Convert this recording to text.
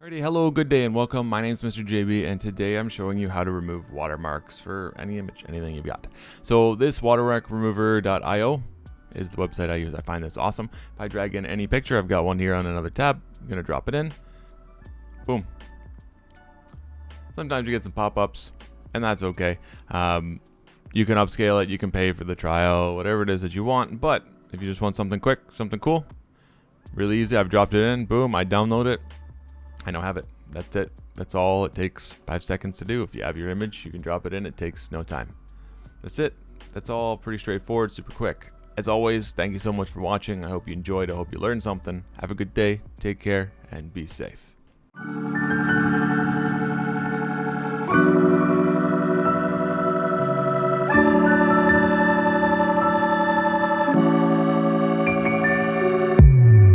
Alrighty, hello, good day, and welcome. My name is Mr. JB, and today I'm showing you how to remove watermarks for any image, anything you've got. So this watermarkremover.io is the website I use. I find this awesome. If I drag in any picture, I've got one here on another tab. I'm gonna drop it in. Boom. Sometimes you get some pop-ups, and that's okay. You can upscale it, you can pay for the trial, whatever it is that you want. But if you just want something quick, something cool, really easy. I've dropped it in. Boom. I download it. I now have it. That's it. That's all it takes 5 seconds to do. If you have your image, you can drop it in. It takes no time. That's it. That's all pretty straightforward, super quick. As always, thank you so much for watching. I hope you enjoyed. I hope you learned something. Have a good day. Take care and be safe.